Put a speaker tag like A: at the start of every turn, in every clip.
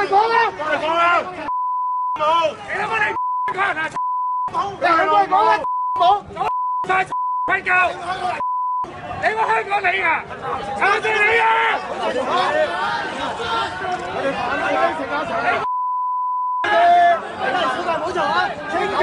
A: 講啦！
B: 過嚟講啦！冇，你他媽你講啊！冇，你係咪講啦？冇，晒瞓覺，你個香港你啊，撐住你啊！我哋反對食下茶。你小弟唔好嘈啊！清場。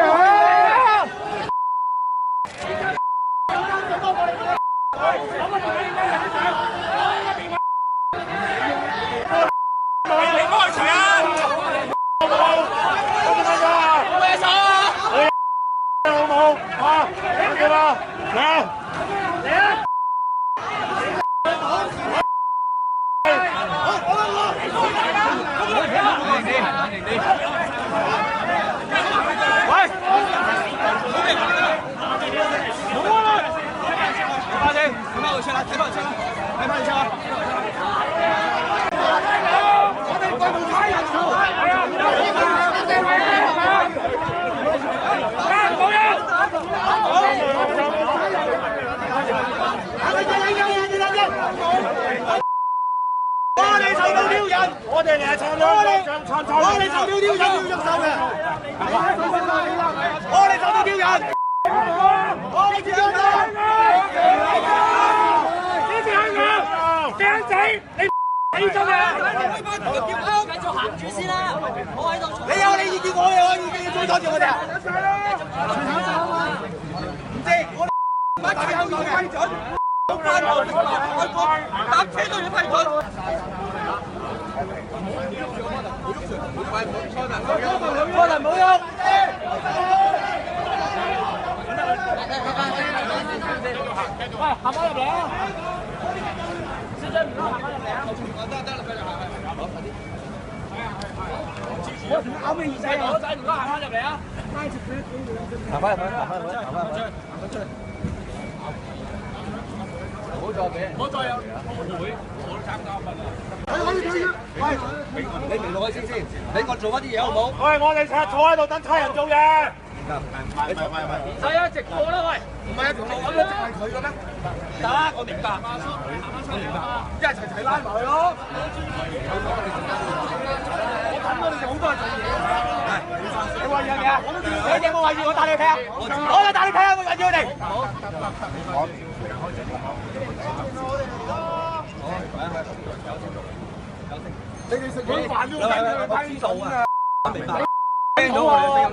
B: 我哋嚟撐兩個，我哋就撩人要喐手嘅，我哋就撩人，我哋支持香港，支持香港，靚仔，你起咗未啊？繼續行住先啦，我喺度。你有你意見，我有我意見，要追多住我哋啊！唔知我哋唔係大家要批准，搭車都要批准。可能冇喐。喂，行翻入嚟啊！小姐唔該，行翻入嚟啊！得啦，繼續行。我咬咩耳仔啊？我仔唔該，行翻入嚟啊！行翻入去，行翻入去，行翻出去，行翻出去。唔好再俾人，唔好再有會，我都參加份啊！喂，你明落去先，你我做翻啲嘢好唔好？喂，我哋坐喺度等差人做嘢。唔係，係啊，直播啦，喂。唔係啊，條路咁樣直係佢嘅咩？得，我明白。我明白。一齊拉埋去咯。我等我哋好多人做嘢。你話要咩啊？你有冇話要我帶你去睇啊？我帶你睇下，我話要你。好。你哋食碗飯都要等佢批數啊！明白，聽到我哋聲音。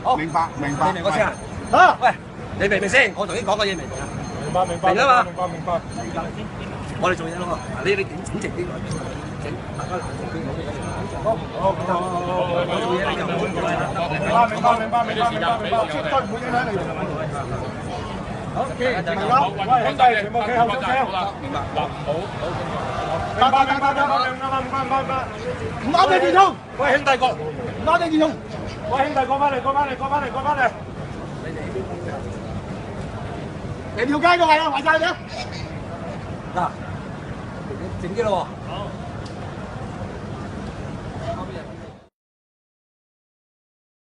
B: 好，明白。你明我先啊？嚇！喂，你明唔明先？我頭先講嘅嘢明唔明啊？明白啊嘛！明白。我哋做嘢咯，你整直啲，整大家冷靜啲。好。我做嘢你就唔好過嚟啦。明白。絕對唔會影響你。好，明啦。喂，兄弟，全部企後上車。明白。好。明白。唔啱你電通。喂，兄弟哥，唔啱你電通。喂，兄弟過翻嚟。你條街過嚟啦，還晒你啊！嗱，整啲咯喎。